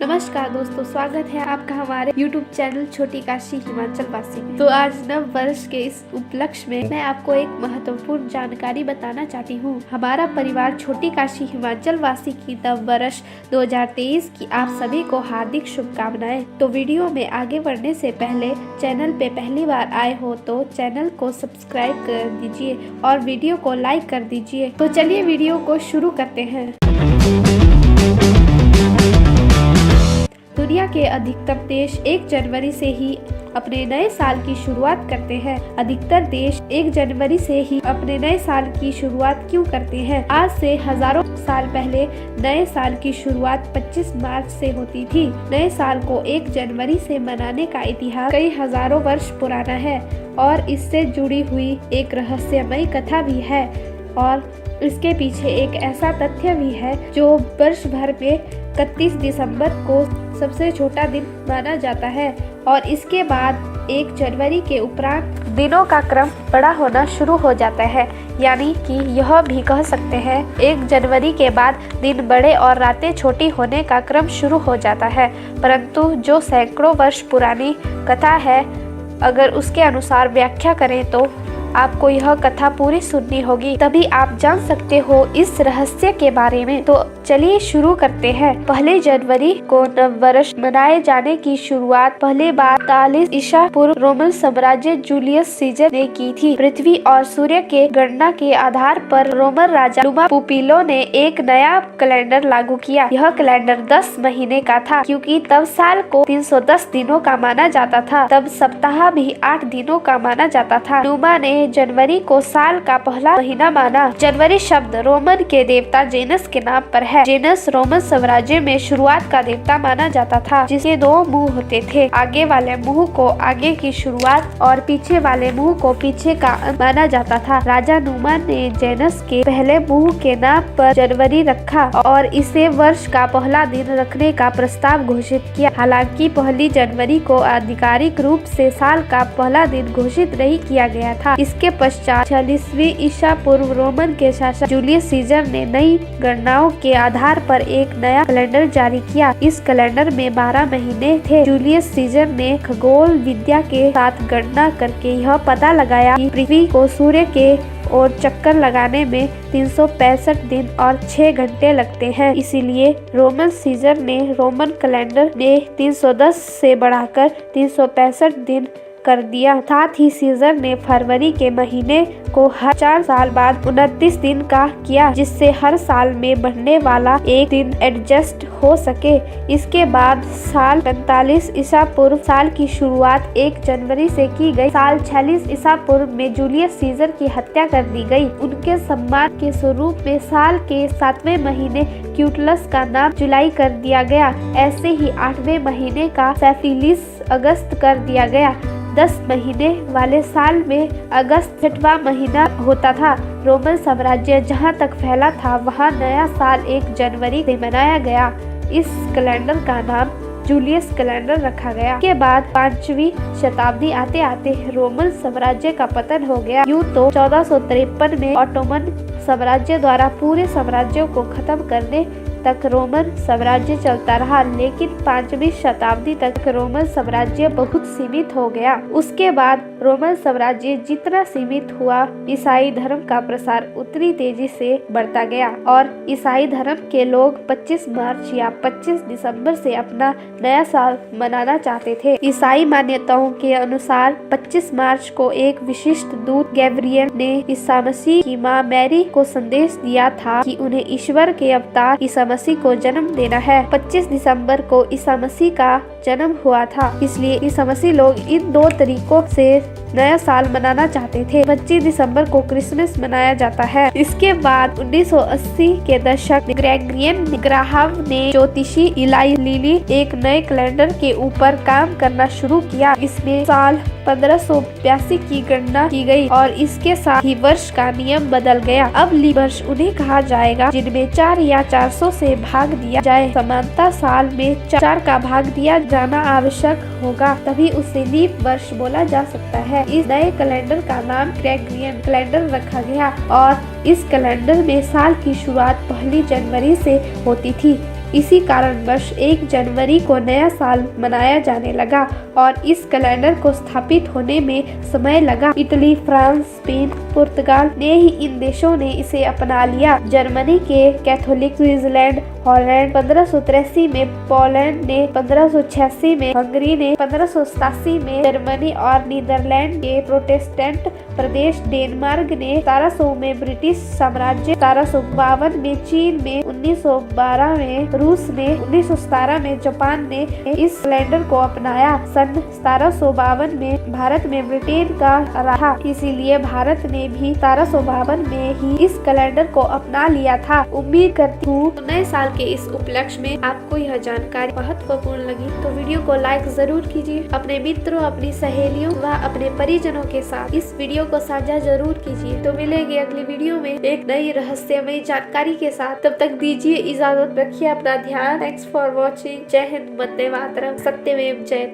नमस्कार दोस्तों, स्वागत है आपका हमारे YouTube चैनल छोटी काशी हिमाचल वासी में। तो आज नव वर्ष के इस उपलक्ष्य में मैं आपको एक महत्वपूर्ण जानकारी बताना चाहती हूँ। हमारा परिवार छोटी काशी हिमाचल वासी की नव वर्ष 2023 की आप सभी को हार्दिक शुभकामनाएं। तो वीडियो में आगे बढ़ने से पहले चैनल पे पहली बार आए हो तो चैनल को सब्सक्राइब कर दीजिए और वीडियो को लाइक कर दीजिए। तो चलिए वीडियो को शुरू करते हैं। दुनिया के अधिकतर देश 1 जनवरी से ही अपने नए साल की शुरुआत करते हैं। अधिकतर देश 1 जनवरी से ही अपने नए साल की शुरुआत क्यों करते हैं? आज से हजारों साल पहले नए साल की शुरुआत 25 मार्च से होती थी। नए साल को 1 जनवरी से मनाने का इतिहास कई हजारों वर्ष पुराना है और इससे जुड़ी हुई एक रहस्यमयी कथा भी है और इसके पीछे एक ऐसा तथ्य भी है जो वर्ष भर में 31 दिसंबर को सबसे छोटा दिन माना जाता है और इसके बाद 1 जनवरी के उपरांत दिनों का क्रम बड़ा होना शुरू हो जाता है। यानी कि यह भी कह सकते हैं 1 जनवरी के बाद दिन बड़े और रातें छोटी होने का क्रम शुरू हो जाता है। परंतु जो सैकड़ों वर्ष पुरानी कथा है, अगर उसके अनुसार व्याख्या करें तो आपको यह कथा पूरी सुननी होगी, तभी आप जान सकते हो इस रहस्य के बारे में। तो चलिए शुरू करते हैं। 1 जनवरी को नव वर्ष मनाए जाने की शुरुआत पहली बार 43 ईसा पूर्व रोमन साम्राज्य जूलियस सीजर ने की थी। पृथ्वी और सूर्य के गणना के आधार पर रोमन राजा नुमा पुपिलो ने एक नया कैलेंडर लागू किया। यह कैलेंडर 10 महीने का था, क्योंकि तब साल को 310 दिनों का माना जाता था। तब सप्ताह भी 8 दिनों का माना जाता था। नुमा ने जनवरी को साल का पहला महीना माना। जनवरी शब्द रोमन के देवता जेनस के नाम पर है। जेनस रोमन साम्राज्य में शुरुआत का देवता माना जाता था, जिसके 2 मुंह होते थे। आगे वाले मुंह को आगे की शुरुआत और पीछे वाले मुंह को पीछे का अंत माना जाता था। राजा नुमा ने जेनस के पहले मुंह के नाम पर जनवरी रखा और इसे वर्ष का पहला दिन रखने का प्रस्ताव घोषित किया। हालांकि 1 जनवरी को आधिकारिक रूप से साल का पहला दिन घोषित नहीं किया गया था। इसके पश्चात 46वीं ईसा पूर्व रोमन के शासक जूलियस सीजर ने नई गणनाओं के आधार पर एक नया कैलेंडर जारी किया। इस कैलेंडर में 12 महीने थे। जूलियस सीजर ने खगोल विद्या के साथ गणना करके यह पता लगाया कि पृथ्वी को सूर्य के और चक्कर लगाने में 365 दिन और 6 घंटे लगते हैं। इसीलिए रोमन सीजर ने रोमन कैलेंडर में 310 से बढ़ाकर 365 दिन कर दिया। साथ ही सीजर ने फरवरी के महीने को हर 4 साल बाद 29 दिन का किया, जिससे हर साल में बढ़ने वाला एक दिन एडजस्ट हो सके। इसके बाद साल 45 ईसा पूर्व साल की शुरुआत 1 जनवरी से की गई। साल 46 ईसा पूर्व में जूलियस सीजर की हत्या कर दी गई। उनके सम्मान के स्वरूप में साल के 7वें महीने क्यूटलस का नाम जुलाई कर दिया गया। ऐसे ही 8वें महीने का सेफिलिस अगस्त कर दिया गया। 10 महीने वाले साल में अगस्त 6वां महीना होता था। रोमन साम्राज्य जहां तक फैला था, वहां नया साल 1 जनवरी से मनाया गया। इस कैलेंडर का नाम जूलियस कैलेंडर रखा गया। के बाद 5वीं शताब्दी आते आते रोमन साम्राज्य का पतन हो गया। यूं तो 1453 में ऑटोमन साम्राज्य द्वारा पूरे साम्राज्य को खत्म करने तक रोमन साम्राज्य चलता रहा, लेकिन 5वीं शताब्दी तक रोमन साम्राज्य बहुत सीमित हो गया। उसके बाद रोमन साम्राज्य जितना सीमित हुआ, ईसाई धर्म का प्रसार उतनी तेजी से बढ़ता गया और ईसाई धर्म के लोग 25 मार्च या 25 दिसंबर से अपना नया साल मनाना चाहते थे। ईसाई मान्यताओं के अनुसार 25 मार्च को एक विशिष्ट दूत गैब्रियल ने ईसा मसीह की मां मैरी को संदेश दिया था कि उन्हें ईश्वर के अवतार ईसा मसीह को जन्म देना है। 25 दिसंबर को ईसा मसीह का जन्म हुआ था, इसलिए ईसा मसीह लोग इन 2 तरीकों से नया साल मनाना चाहते थे। 25 दिसंबर को क्रिसमस मनाया जाता है। इसके बाद 1980 के दशक में ग्रेगरियन ग्राहम ने ज्योतिषी इलाई लिली एक नए कैलेंडर के ऊपर काम करना शुरू किया। इसमें साल 1582 की गणना की गई और इसके साथ ही वर्ष का नियम बदल गया। अब लीप वर्ष उन्हें कहा जाएगा जिनमें 4 या 400 से भाग दिया जाए। समानता साल में 4 का भाग दिया जाना आवश्यक होगा, तभी उसे लीप वर्ष बोला जा सकता है। इस नए कैलेंडर का नाम ग्रेगरियन कैलेंडर रखा गया और इस कैलेंडर में साल की शुरुआत 1 जनवरी से होती थी। इसी कारणवश 1 जनवरी को नया साल मनाया जाने लगा और इस कैलेंडर को स्थापित होने में समय लगा। इटली, फ्रांस, स्पेन, पुर्तगाल ने ही इन देशों ने इसे अपना लिया। जर्मनी के कैथोलिक, स्विट्जरलैंड, हॉलैंड 1583 में, पोलैंड ने 1586 में, हंगरी ने 1587 में, जर्मनी और नीदरलैंड के प्रोटेस्टेंट प्रदेश, डेनमार्क ने 1700 में, ब्रिटिश साम्राज्य 1752 में, चीन में 1912 में, रूस ने 1917 में, जापान ने इस कैलेंडर को अपनाया। सन 1752 में भारत में ब्रिटेन का रहा, इसीलिए भारत ने भी 1752 में ही इस कैलेंडर को अपना लिया था। उम्मीद करती हूँ नए साल के इस उपलक्ष्य में आपको यह जानकारी महत्वपूर्ण लगी, तो वीडियो को लाइक जरूर कीजिए। अपने मित्रों, अपनी सहेलियों व अपने परिजनों के साथ इस वीडियो को साझा जरूर कीजिए। तो मिलेंगे अगली वीडियो में एक नई रहस्यमयी जानकारी के साथ। तब तक दीजिए इजाजत, रखिए अपना ध्यान। Thanks for watching. जय हिंद, वंदे मातरम, सत्यमेव जयते।